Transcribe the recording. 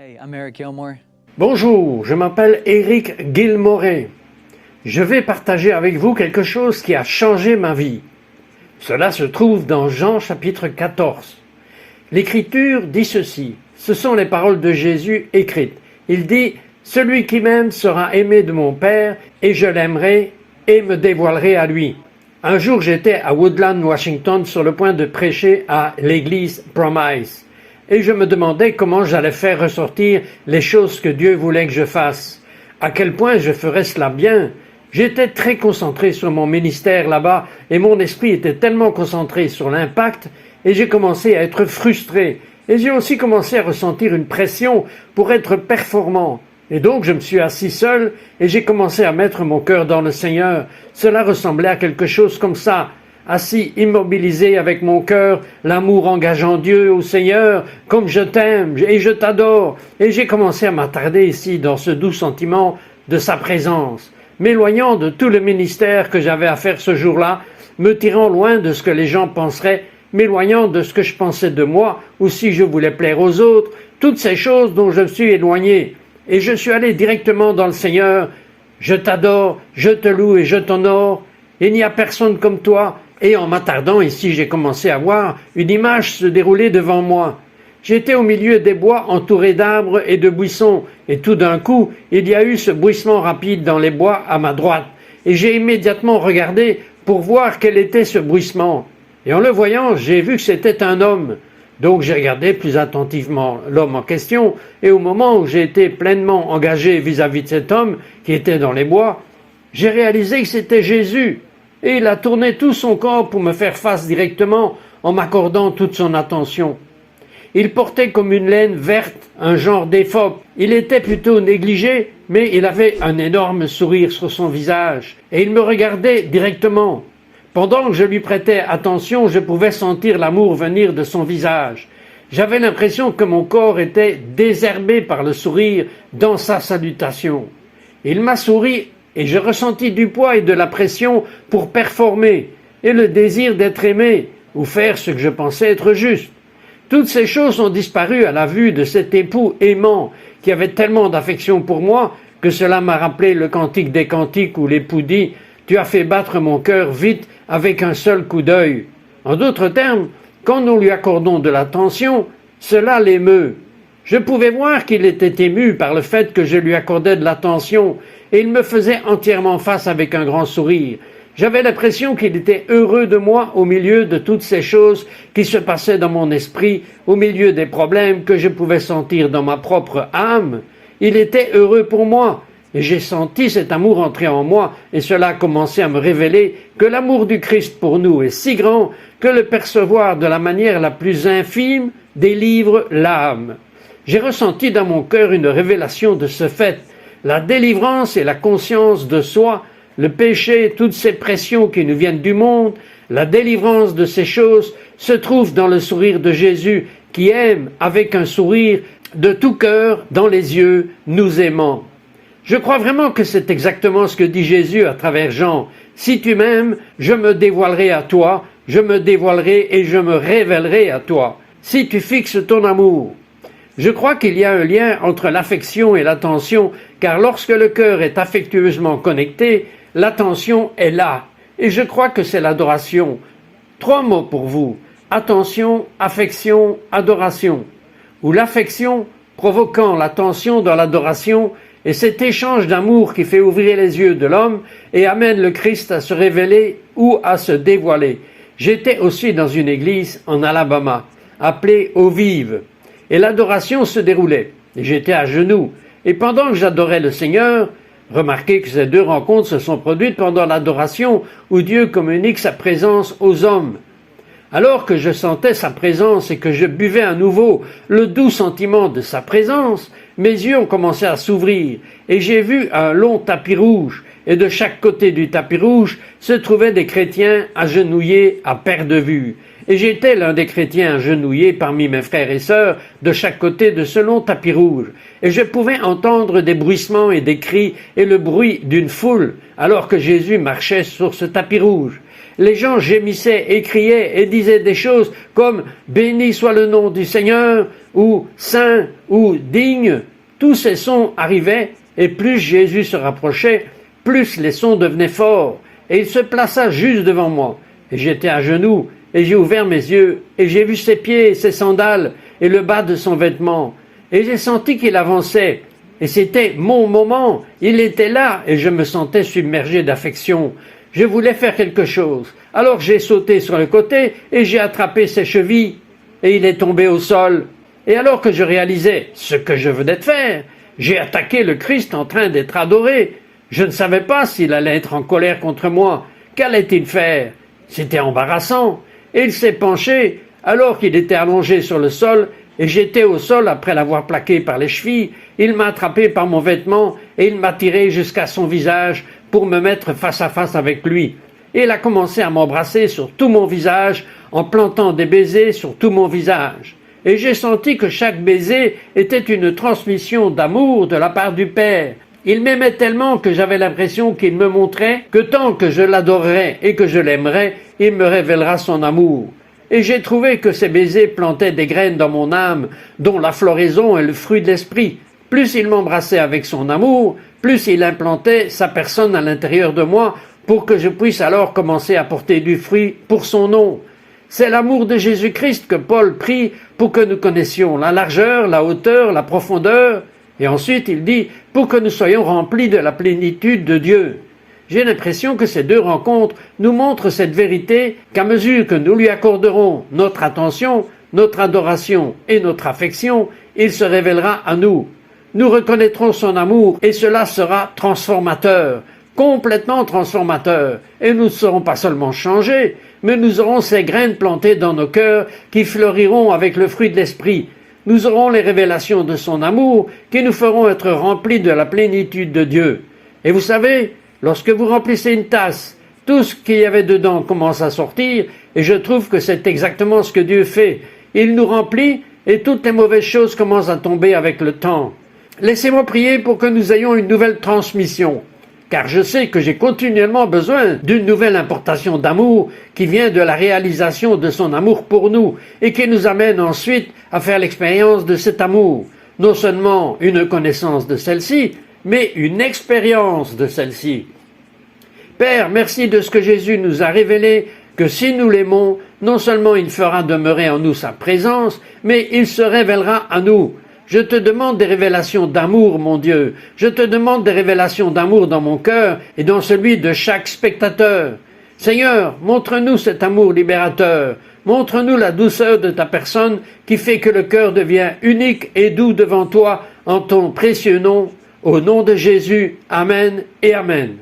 Hey, I'm Eric Gilmore. Bonjour, je m'appelle Eric Gilmore. Je vais partager avec vous quelque chose qui a changé ma vie. Cela se trouve dans Jean chapitre 14. L'Écriture dit ceci. Ce sont les paroles de Jésus écrites. Il dit « Celui qui m'aime sera aimé de mon Père, et je l'aimerai et me dévoilerai à lui. » Un jour, j'étais à Woodland, Washington, sur le point de prêcher à l'église Promise. Et je me demandais comment j'allais faire ressortir les choses que Dieu voulait que je fasse. À quel point je ferais cela bien. J'étais très concentré sur mon ministère là-bas et mon esprit était tellement concentré sur l'impact et j'ai commencé à être frustré. Et j'ai aussi commencé à ressentir une pression pour être performant. Et donc je me suis assis seul et j'ai commencé à mettre mon cœur dans le Seigneur. Cela ressemblait à quelque chose comme ça. Assis, immobilisé avec mon cœur, l'amour engageant Dieu au Seigneur, comme je t'aime et je t'adore. Et j'ai commencé à m'attarder ici dans ce doux sentiment de sa présence, m'éloignant de tout le ministère que j'avais à faire ce jour-là, me tirant loin de ce que les gens penseraient, m'éloignant de ce que je pensais de moi, ou si je voulais plaire aux autres, toutes ces choses dont je me suis éloigné. Et je suis allé directement dans le Seigneur. Je t'adore, je te loue et je t'honore. Il n'y a personne comme toi. Et en m'attardant ici, j'ai commencé à voir une image se dérouler devant moi. J'étais au milieu des bois entourés d'arbres et de buissons, et tout d'un coup, il y a eu ce bruissement rapide dans les bois à ma droite, et j'ai immédiatement regardé pour voir quel était ce bruissement. Et en le voyant, j'ai vu que c'était un homme. Donc j'ai regardé plus attentivement l'homme en question, et au moment où j'ai été pleinement engagé vis-à-vis de cet homme qui était dans les bois, j'ai réalisé que c'était Jésus. Et il a tourné tout son corps pour me faire face directement en m'accordant toute son attention. Il portait comme une laine verte un genre d'éphod. Il était plutôt négligé, mais il avait un énorme sourire sur son visage. Et il me regardait directement. Pendant que je lui prêtais attention, je pouvais sentir l'amour venir de son visage. J'avais l'impression que mon corps était désherbé par le sourire dans sa salutation. Il m'a souri et je ressentis du poids et de la pression pour performer et le désir d'être aimé ou faire ce que je pensais être juste. Toutes ces choses ont disparu à la vue de cet époux aimant qui avait tellement d'affection pour moi que cela m'a rappelé le cantique des cantiques où l'époux dit « Tu as fait battre mon cœur vite avec un seul coup d'œil ». En d'autres termes, quand nous lui accordons de l'attention, cela l'émeut. Je pouvais voir qu'il était ému par le fait que je lui accordais de l'attention et il me faisait entièrement face avec un grand sourire. J'avais l'impression qu'il était heureux de moi au milieu de toutes ces choses qui se passaient dans mon esprit, au milieu des problèmes que je pouvais sentir dans ma propre âme. Il était heureux pour moi et j'ai senti cet amour entrer en moi et cela a commencé à me révéler que l'amour du Christ pour nous est si grand que le percevoir de la manière la plus infime délivre l'âme. J'ai ressenti dans mon cœur une révélation de ce fait. La délivrance et la conscience de soi, le péché, toutes ces pressions qui nous viennent du monde, la délivrance de ces choses se trouve dans le sourire de Jésus qui aime avec un sourire de tout cœur dans les yeux, nous aimant. Je crois vraiment que c'est exactement ce que dit Jésus à travers Jean. Si tu m'aimes, je me dévoilerai à toi, je me dévoilerai et je me révélerai à toi. Si tu fixes ton amour. Je crois qu'il y a un lien entre l'affection et l'attention, car lorsque le cœur est affectueusement connecté, l'attention est là. Et je crois que c'est l'adoration. 3 mots pour vous. Attention, affection, adoration. Ou l'affection provoquant l'attention dans l'adoration, et cet échange d'amour qui fait ouvrir les yeux de l'homme et amène le Christ à se révéler ou à se dévoiler. J'étais aussi dans une église en Alabama, appelée Eau Vive. Et l'adoration se déroulait. Et j'étais à genoux. Et pendant que j'adorais le Seigneur, remarquez que ces 2 rencontres se sont produites pendant l'adoration où Dieu communique sa présence aux hommes. Alors que je sentais sa présence et que je buvais à nouveau le doux sentiment de sa présence, mes yeux ont commencé à s'ouvrir et j'ai vu un long tapis rouge. Et de chaque côté du tapis rouge se trouvaient des chrétiens agenouillés à perte de vue. et j'étais l'un des chrétiens agenouillés parmi mes frères et sœurs de chaque côté de ce long tapis rouge, et je pouvais entendre des bruissements et des cris et le bruit d'une foule alors que Jésus marchait sur ce tapis rouge. Les gens gémissaient et criaient et disaient des choses comme « Béni soit le nom du Seigneur » ou « Saint » ou « Digne ». Tous ces sons arrivaient, et plus Jésus se rapprochait, plus les sons devenaient forts, et il se plaça juste devant moi. Et j'étais à genoux, et j'ai ouvert mes yeux, et j'ai vu ses pieds, ses sandales, et le bas de son vêtement. Et j'ai senti qu'il avançait, et c'était mon moment. Il était là, et je me sentais submergé d'affection. Je voulais faire quelque chose. Alors j'ai sauté sur le côté, et j'ai attrapé ses chevilles, et il est tombé au sol. Et alors que je réalisais ce que je venais de faire, j'ai attaqué le Christ en train d'être adoré. Je ne savais pas s'il allait être en colère contre moi. Qu'allait-il faire? C'était embarrassant. Et il s'est penché alors qu'il était allongé sur le sol, et j'étais au sol après l'avoir plaqué par les chevilles. Il m'a attrapé par mon vêtement et il m'a tiré jusqu'à son visage pour me mettre face à face avec lui. Et il a commencé à m'embrasser sur tout mon visage en plantant des baisers sur tout mon visage. Et j'ai senti que chaque baiser était une transmission d'amour de la part du Père. Il m'aimait tellement que j'avais l'impression qu'il me montrait que tant que je l'adorerais et que je l'aimerais, il me révélera son amour. Et j'ai trouvé que ces baisers plantaient des graines dans mon âme, dont la floraison est le fruit de l'esprit. Plus il m'embrassait avec son amour, plus il implantait sa personne à l'intérieur de moi pour que je puisse alors commencer à porter du fruit pour son nom. C'est l'amour de Jésus-Christ que Paul prie pour que nous connaissions la largeur, la hauteur, la profondeur. Et ensuite, il dit, pour que nous soyons remplis de la plénitude de Dieu. J'ai l'impression que ces deux rencontres nous montrent cette vérité qu'à mesure que nous lui accorderons notre attention, notre adoration et notre affection, il se révélera à nous. Nous reconnaîtrons son amour et cela sera transformateur, complètement transformateur. Et nous ne serons pas seulement changés, mais nous aurons ces graines plantées dans nos cœurs qui fleuriront avec le fruit de l'esprit. Nous aurons les révélations de son amour qui nous feront être remplis de la plénitude de Dieu. Et vous savez, lorsque vous remplissez une tasse, tout ce qu'il y avait dedans commence à sortir, et je trouve que c'est exactement ce que Dieu fait. Il nous remplit, et toutes les mauvaises choses commencent à tomber avec le temps. Laissez-moi prier pour que nous ayons une nouvelle transmission, car je sais que j'ai continuellement besoin d'une nouvelle importation d'amour qui vient de la réalisation de son amour pour nous et qui nous amène ensuite à faire l'expérience de cet amour. Non seulement une connaissance de celle-ci, mais une expérience de celle-ci. Père, merci de ce que Jésus nous a révélé, que si nous l'aimons, non seulement il fera demeurer en nous sa présence, mais il se révélera à nous. Je te demande des révélations d'amour, mon Dieu. Je te demande des révélations d'amour dans mon cœur et dans celui de chaque spectateur. Seigneur, montre-nous cet amour libérateur. Montre-nous la douceur de ta personne qui fait que le cœur devient unique et doux devant toi en ton précieux nom. Au nom de Jésus, Amen et Amen.